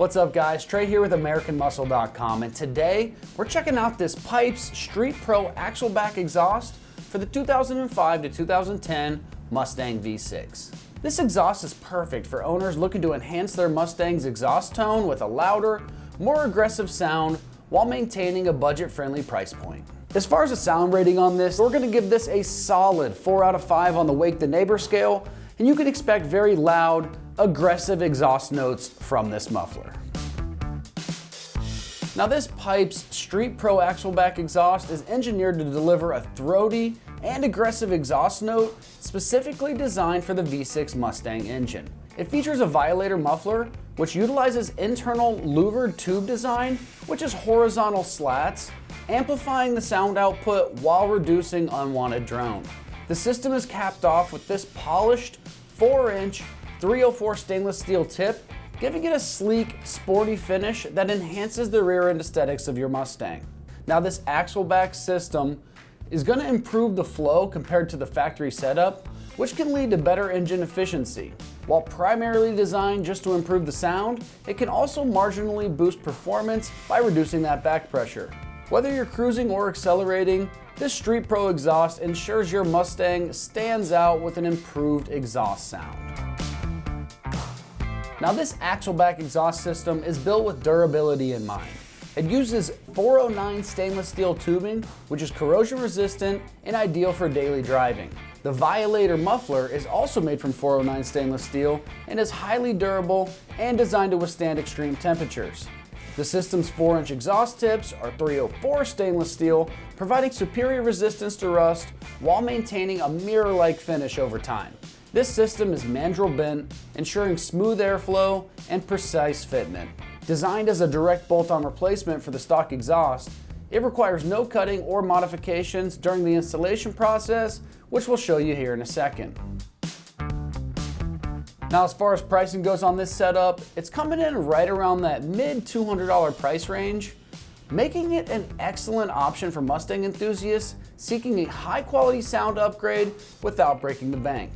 What's up guys, Trey here with AmericanMuscle.com, and today we're checking out this Pipes Street Pro Axle Back exhaust for the 2005 to 2010 Mustang V6. This exhaust is perfect for owners looking to enhance their Mustang's exhaust tone with a louder, more aggressive sound while maintaining a budget-friendly price point. As far as the sound rating on this, we're going to give this a solid 4 out of 5 on the Wake the Neighbor scale, and you can expect very loud, aggressive exhaust notes from this muffler. Now this Pipes Street Pro Axle Back exhaust is engineered to deliver a throaty and aggressive exhaust note specifically designed for the V6 Mustang engine. It features a Violator muffler which utilizes internal louvered tube design, which is horizontal slats, amplifying the sound output while reducing unwanted drone. The system is capped off with this polished 4-inch 304 stainless steel tip, giving it a sleek, sporty finish that enhances the rear end aesthetics of your Mustang. Now this axle back system is going to improve the flow compared to the factory setup, which can lead to better engine efficiency. While primarily designed just to improve the sound, it can also marginally boost performance by reducing that back pressure. Whether you're cruising or accelerating, this Street Pro exhaust ensures your Mustang stands out with an improved exhaust sound. Now this axle back exhaust system is built with durability in mind. It uses 409 stainless steel tubing, which is corrosion resistant and ideal for daily driving. The Violator muffler is also made from 409 stainless steel and is highly durable and designed to withstand extreme temperatures. The system's 4-inch exhaust tips are 304 stainless steel, providing superior resistance to rust while maintaining a mirror-like finish over time. This system is mandrel bent, ensuring smooth airflow and precise fitment. Designed as a direct bolt-on replacement for the stock exhaust, it requires no cutting or modifications during the installation process, which we'll show you here in a second. Now as far as pricing goes on this setup, it's coming in right around that mid $200 price range, making it an excellent option for Mustang enthusiasts seeking a high quality sound upgrade without breaking the bank.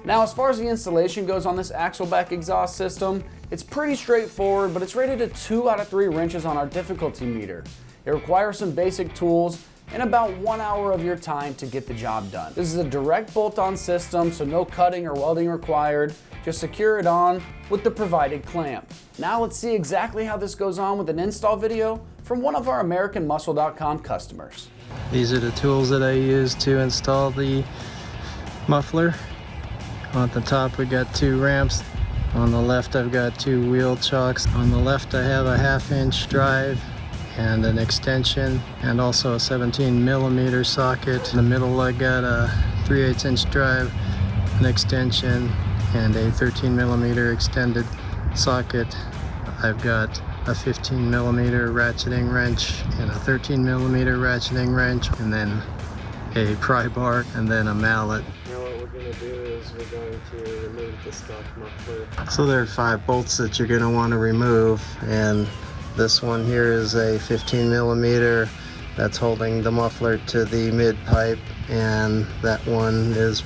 Now as far as the installation goes on this axle back exhaust system, it's pretty straightforward, but it's rated a 2 out of 3 wrenches on our difficulty meter. It requires some basic tools and about 1 hour of your time to get the job done. This is a direct bolt-on system, so no cutting or welding required. Just secure it on with the provided clamp. Now let's see exactly how this goes on with an install video from one of our AmericanMuscle.com customers. These are the tools that I use to install the muffler. On the top we got 2 ramps. On the left I've got 2 wheel chocks. On the left I have a 1/2-inch drive and an extension and also a 17mm socket. In the middle I got a 3/8-inch drive, an extension, and a 13mm extended socket. I've got a 15mm ratcheting wrench and a 13mm ratcheting wrench, and then a pry bar and then a mallet. Now what we're going to do is we're going to remove the stock muffler. So there are 5 bolts that you're going to want to remove, and this one here is a 15mm that's holding the muffler to the mid pipe, and that one is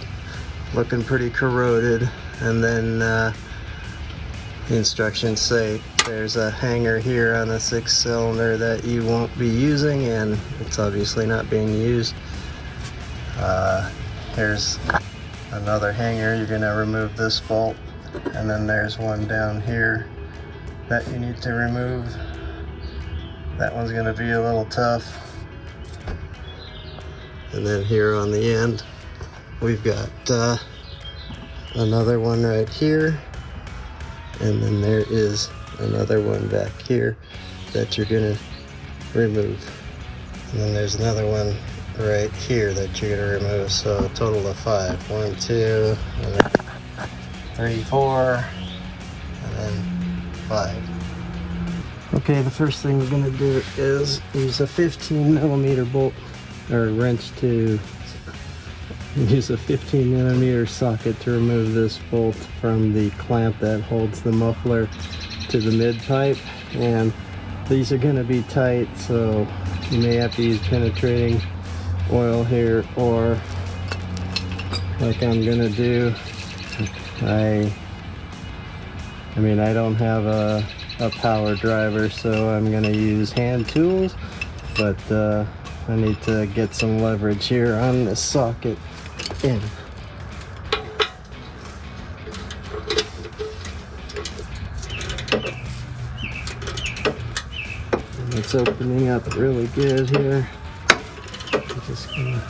looking pretty corroded. And then the instructions say there's a hanger here on a 6-cylinder that you won't be using, and it's obviously not being used. Here's another hanger. You're going to remove this bolt, and then there's one down here that you need to remove. That one's going to be a little tough. And then here on the end we've got another one right here, and then there is another one back here that you're going to remove, and then there's another one right here that you're going to remove. So a total of 5. 1, 2, and then 3, 4, and then 5. Okay, the first thing we're going to do is use a 15mm bolt or wrench to use a 15mm socket to remove this bolt from the clamp that holds the muffler to the mid pipe. And these are going to be tight, so you may have to use penetrating oil here, or like I'm going to do, I I mean, I don't have a power driver, so I'm gonna use hand tools, but I need to get some leverage here on this socket in. And it's opening up really good here. I'm just gonna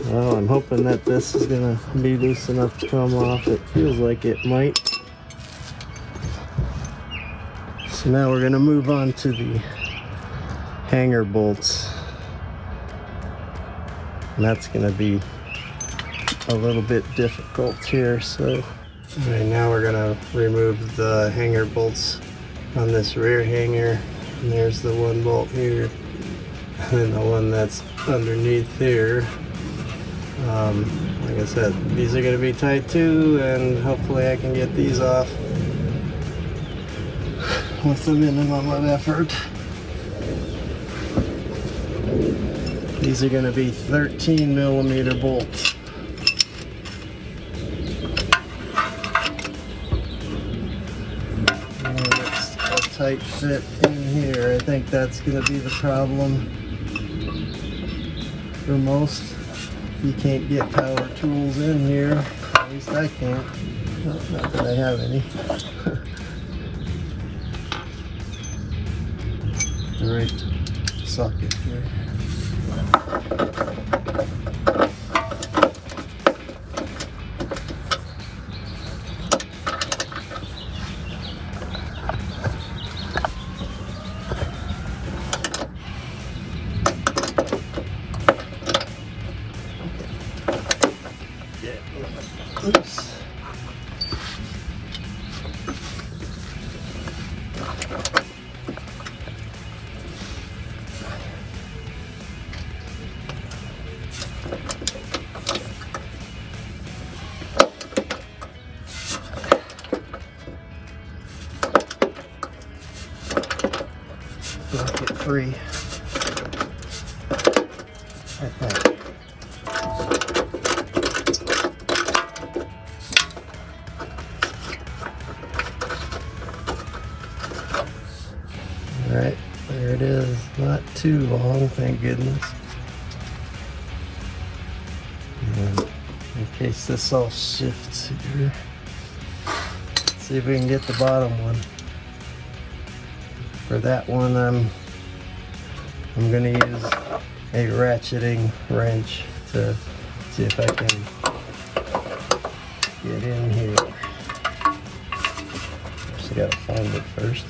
well, I'm hoping that this is gonna be loose enough to come off. It feels like it might. So now we're gonna move on to the hanger bolts. And that's gonna be a little bit difficult here. So right now we're gonna remove the hanger bolts on this rear hanger. And there's the one bolt here. And then the one that's underneath here. Like I said, these are going to be tight too, and hopefully I can get these off with the minimum of effort. These are going to be 13mm bolts. And it's a tight fit in here. I think that's going to be the problem for most. You can't get power tools in here. At least I can't. Not that I have any. The right socket here. Oops. Socket free, I think. Alright, there it is. Not too long, thank goodness. And in case this all shifts here, let's see if we can get the bottom one. For that one, I'm gonna use a ratcheting wrench to see if I can get in here. Just gotta find it first.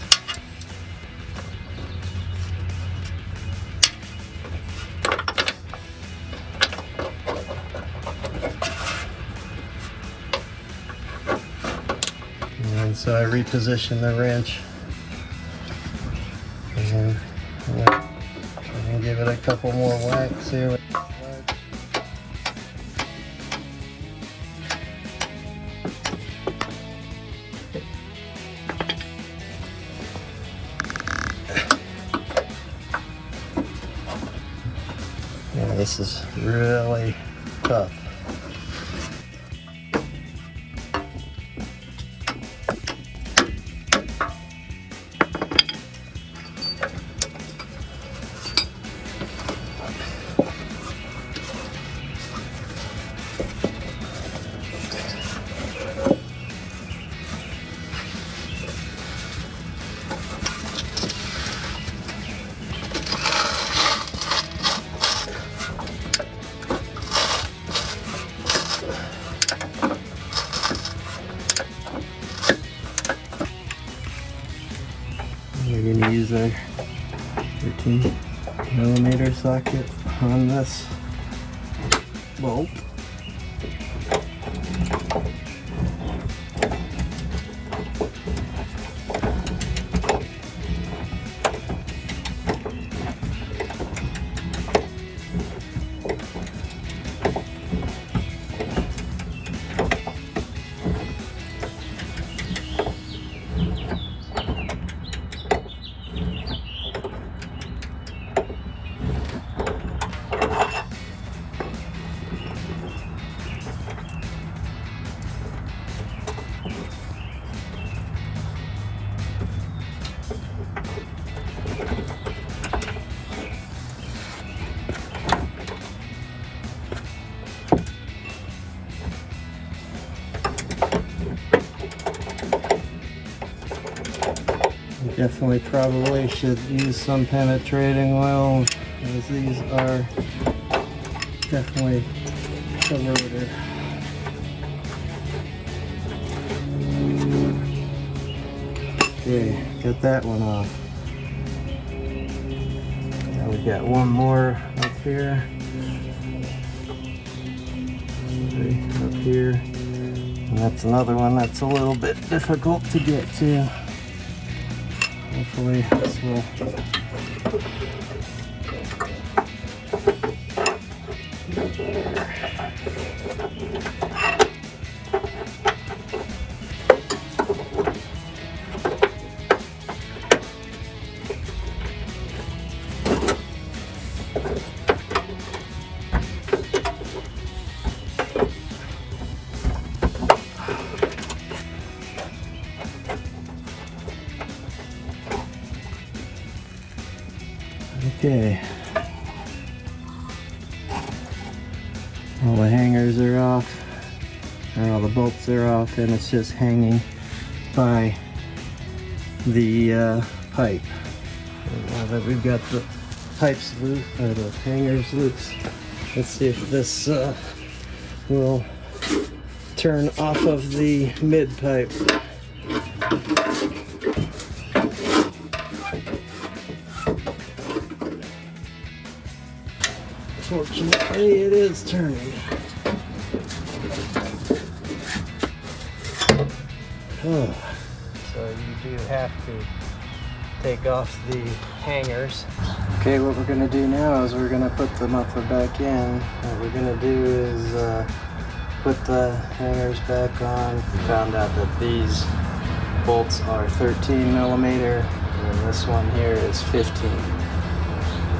And so I reposition the wrench. And I'm gonna give it a couple more whacks here. Yeah, this is really tough. We're going to use a 13mm socket on this bolt. definitely probably should use some penetrating oil, as these are definitely corroded. Okay, got that one off. Now we got one more up here. Up here. And that's another one that's a little bit difficult to get to. Hopefully this will. Okay. All the hangers are off, or all the bolts are off, and it's just hanging by the pipe. And now that we've got the pipes loose, or the hangers loose, let's see if this will turn off of the mid pipe. Fortunately, it is turning. Oh. So you do have to take off the hangers. Okay, what we're going to do now is we're going to put the muffler back in. What we're going to do is put the hangers back on. We found out that these bolts are 13 millimeter and this one here is 15.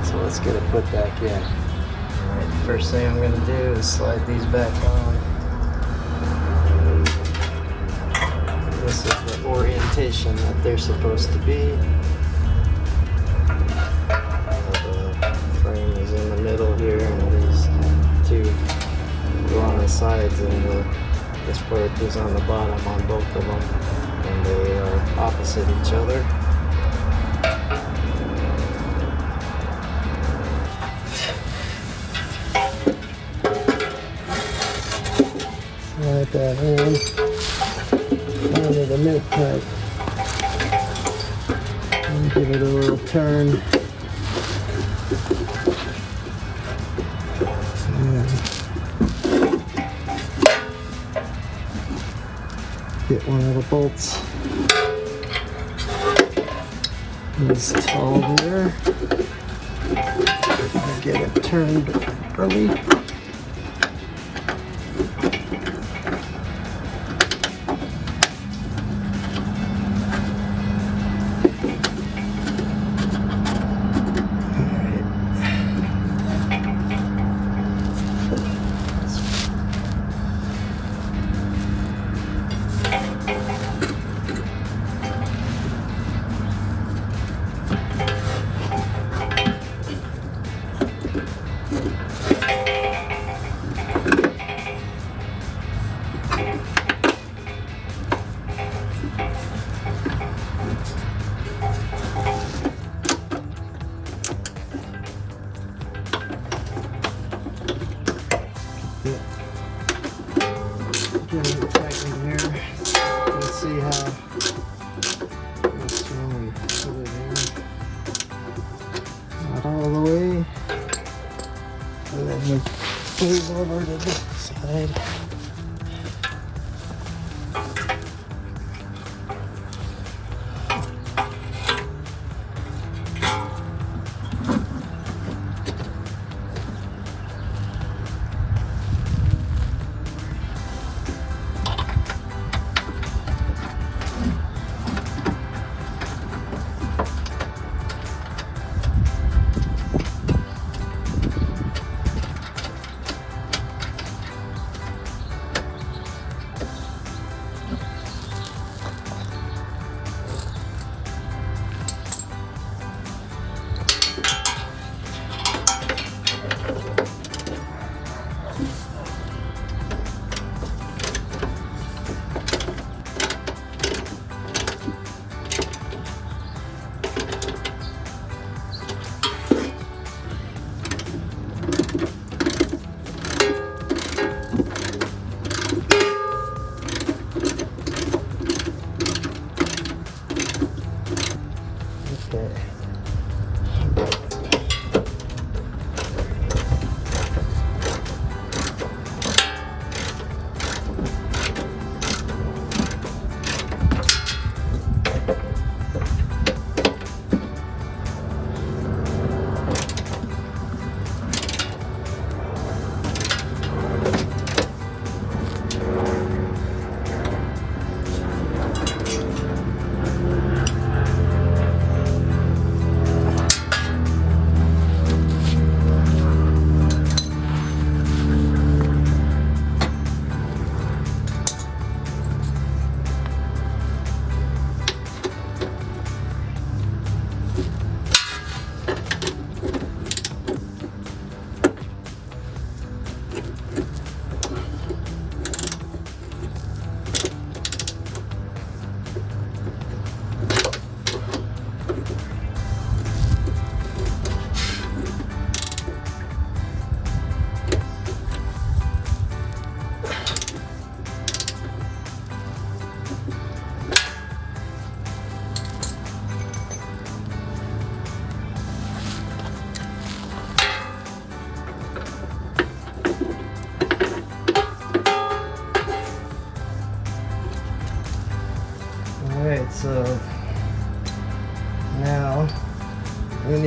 So let's get it put back in. Alright, first thing I'm going to do is slide these back on. This is the orientation that they're supposed to be. The frame is in the middle here, and these two go on the sides, and this part is on the bottom on both of them, and they are opposite each other. Slide that in under the mid pipe and give it a little turn. And get one of the bolts installed here. Get it turned properly. Getting it tightened here. Let's see how this one we put it in. Not all the way. And then we move over to this side.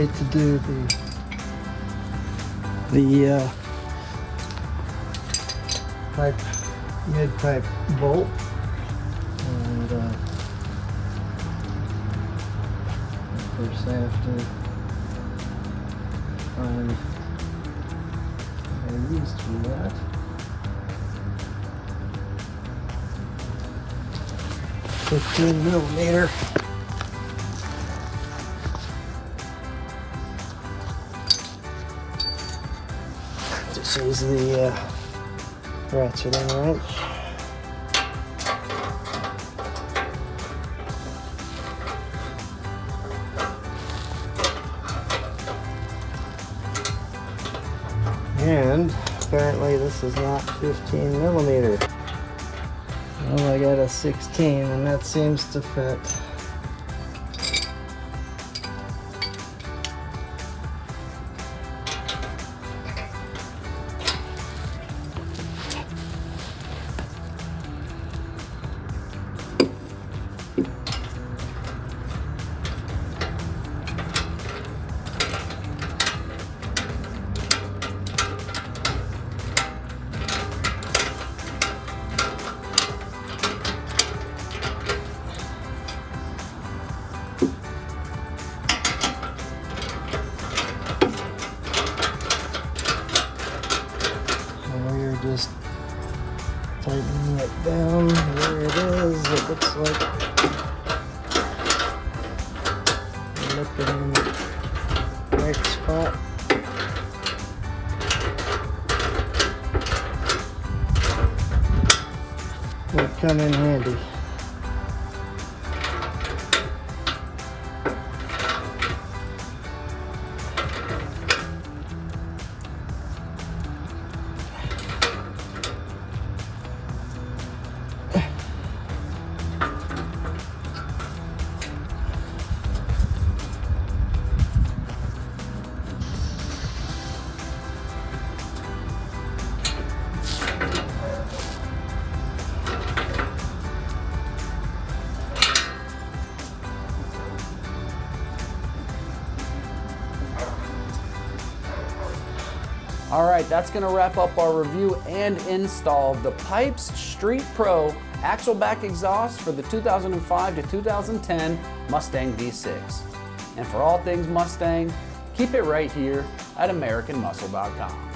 need to do the mid-pipe bolt, and first I have to find a use for that. $15mm. Just use the ratcheting wrench. And apparently this is not 15mm. Well, I got a 16 and that seems to fit. Just tightening it down where it is. It looks like we're looking in the right spot. Would come in handy. All right, that's gonna wrap up our review and install of the Pipes Street Pro axle back exhaust for the 2005 to 2010 Mustang V6. And for all things Mustang, keep it right here at AmericanMuscle.com.